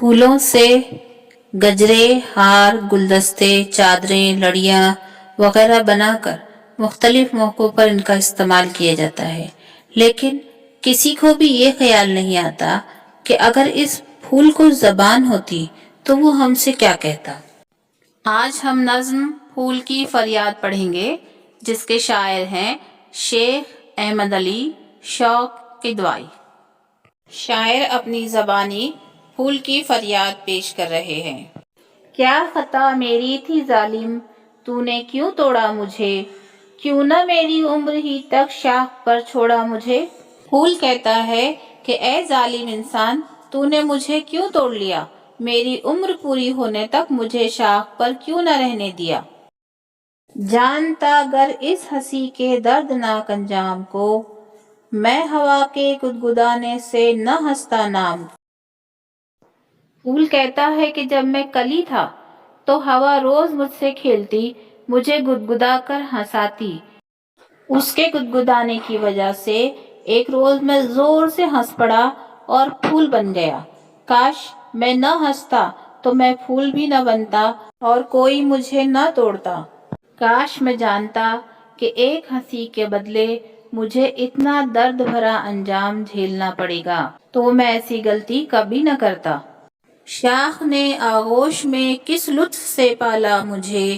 फूलों से गजरे, हार, गुलदस्ते, चादरें, लड़ियाँ वगैरह बनाकर मुख्तलिफ मौक़ों पर इनका इस्तेमाल किया जाता है। लेकिन किसी को भी ये ख्याल नहीं आता कि अगर इस फूल को ज़बान होती तो वो हमसे क्या कहता। आज हम नज़्म फूल की फरियाद पढ़ेंगे, जिसके शायर हैं शेख अहमद अली शौक किदवाई। शायर अपनी ज़बानी फूल की फरियाद पेश कर रहे हैं। क्या खता मेरी थी जालिम, तूने क्यों तोड़ा मुझे, क्यों न मेरी उम्र ही तक शाख पर छोड़ा मुझे। फूल कहता है कि ए जालिम इंसान, तूने मुझे क्यों तोड़ लिया, मेरी उम्र पूरी होने तक मुझे शाख पर क्यों न रहने दिया। जानता अगर इस हंसी के दर्दनाक अंजाम को, मैं हवा के गुदगुदाने से न हंसता नाम। फूल कहता है कि जब मैं कली था तो हवा रोज मुझसे खेलती, मुझे गुदगुदा कर हंसाती। उसके गुदगुदाने की वजह से एक रोज मैं जोर से हंस पड़ा और फूल बन गया। काश मैं न हंसता तो मैं फूल भी न बनता और कोई मुझे न तोड़ता। काश मैं जानता कि एक हंसी के बदले मुझे इतना दर्द भरा अंजाम झेलना पड़ेगा, तो मैं ऐसी गलती कभी न करता। शाख ने आगोश में किस लुत्फ से पाला मुझे,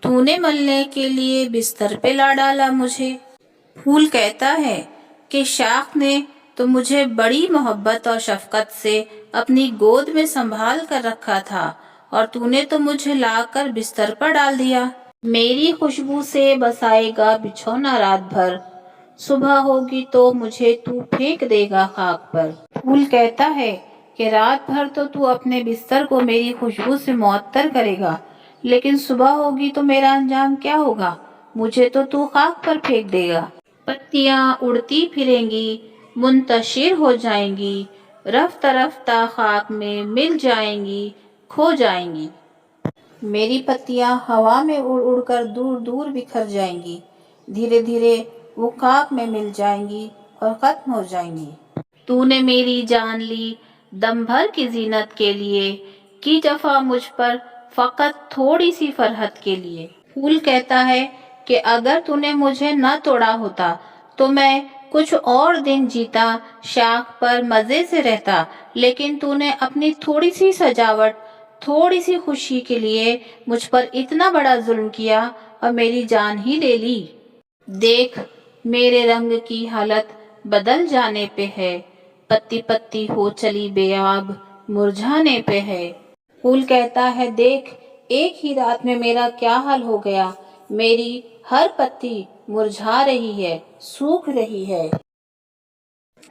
तूने मलने के लिए बिस्तर पे ला डाला मुझे। फूल कहता है कि शाख ने तो मुझे बड़ी मोहब्बत और शफकत से अपनी गोद में संभाल कर रखा था, और तूने तो मुझे लाकर बिस्तर पर डाल दिया। मेरी खुशबू से बसाएगा बिछौना रात भर, सुबह होगी तो मुझे तू फेंक देगा खाक पर। फूल कहता है कि रात भर तो तू अपने बिस्तर को मेरी खुशबू से मुअत्तर करेगा, लेकिन सुबह होगी तो मेरा अंजाम क्या होगा, मुझे तो तू खाक पर फेंक देगा। पत्तियां उड़ती फिरेंगी, मुंतशिर हो जाएंगी, रफ्ता रफ्ता खाक में मिल जाएंगी, खो जाएंगी। मेरी पत्तियां हवा में उड़ उड़ कर दूर दूर बिखर जाएंगी, धीरे धीरे वो खाक में मिल जाएंगी और खत्म हो जाएंगी। तूने मेरी जान ली दम भर की जीनत के लिए, की जफा मुझ पर फकत थोड़ी सी फरहत के लिए। फूल कहता है कि अगर तूने मुझे न तोड़ा होता तो मैं कुछ और दिन जीता, शाख पर मजे से रहता, लेकिन तूने अपनी थोड़ी सी सजावट, थोड़ी सी खुशी के लिए मुझ पर इतना बड़ा जुल्म किया और मेरी जान ही ले ली। देख मेरे रंग की हालत बदल जाने पे है, पत्ती पत्ती हो चली बेआब मुरझाने पे है। फूल कहता है देख एक ही रात में मेरा क्या हाल हो गया, मेरी हर पत्ती मुरझा रही है, सूख रही है।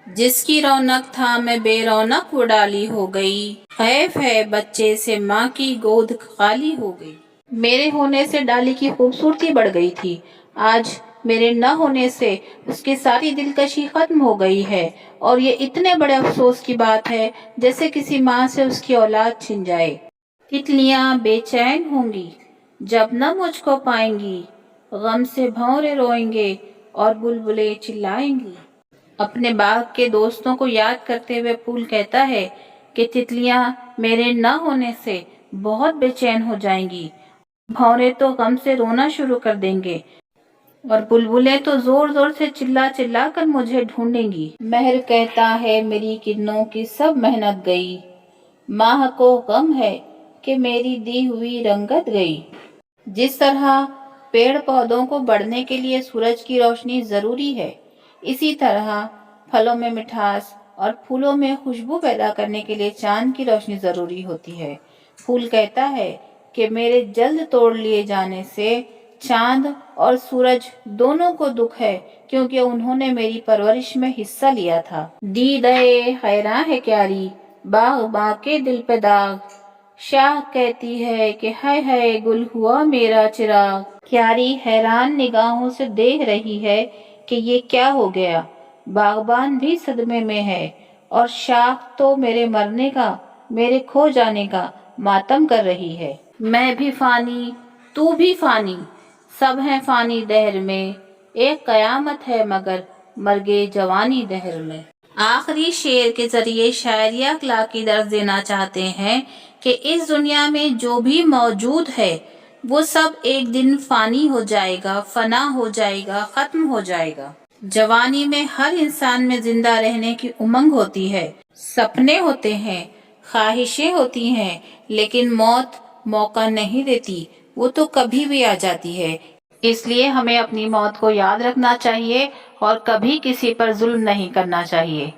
जिसकी रौनक था मैं बेरौनक वो डाली हो गई, खैफ है बच्चे से माँ की गोद खाली हो गई। मेरे होने से डाली की खूबसूरती बढ़ गई थी, आज मेरे न होने से उसकी सारी दिलकशी खत्म हो गई है, और ये इतने बड़े अफसोस की बात है जैसे किसी माँ से उसकी औलाद छिन जाए। तितलियां बेचैन होंगी जब न मुझको पाएंगी, गम से भंवरे रोएंगे और बुलबुलें चिल्लाएंगी। अपने बाग के दोस्तों को याद करते हुए फूल कहता है कि तितलियां मेरे न होने से बहुत बेचैन हो जाएंगी, भंवरे तो गम से रोना शुरू कर देंगे और बुलबुलें तो जोर जोर से चिल्ला चिल्ला कर मुझे ढूंढेंगी। महर कहता है मेरी किरणों की सब मेहनत गई, माह को गम है कि मेरी दी हुई रंगत गई। जिस तरह पेड़ पौधों को बढ़ने के लिए सूरज की रोशनी जरूरी है, इसी तरह फलों में मिठास और फूलों में खुशबू पैदा करने के लिए चांद की रोशनी जरूरी होती है। फूल कहता है कि मेरे जल्द तोड़ लिए जाने से चांद और सूरज दोनों को दुख है, क्योंकि उन्होंने मेरी परवरिश में हिस्सा लिया था। दीदे हैरान है क्यारी, बाग बाके दिल पे दाग, शाह कहती है कि हाय गुल हुआ मेरा चिराग। क्यारी हैरान निगाहों से देख रही है कि ये क्या हो गया, बागबान भी सदमे में है और शाख तो मेरे मरने का, मेरे खो जाने का मातम कर रही है। मैं भी फानी, तू भी फानी, सब हैं फानी दहर में, एक कयामत है मगर मर्गे जवानी दहर में। آخری شعر کے ذریعے شاعر یہ اخلاقی درس دینا چاہتے ہیں کہ اس دنیا میں جو بھی موجود ہے وہ سب ایک دن فانی ہو جائے گا، فنا ہو جائے گا، ختم ہو جائے گا۔ جوانی میں ہر انسان میں زندہ رہنے کی امنگ ہوتی ہے، سپنے ہوتے ہیں، خواہشیں ہوتی ہیں، لیکن موت موقع نہیں دیتی، وہ تو کبھی بھی آ جاتی ہے۔ اس لیے ہمیں اپنی موت کو یاد رکھنا چاہیے اور کبھی کسی پر ظلم نہیں کرنا چاہیے۔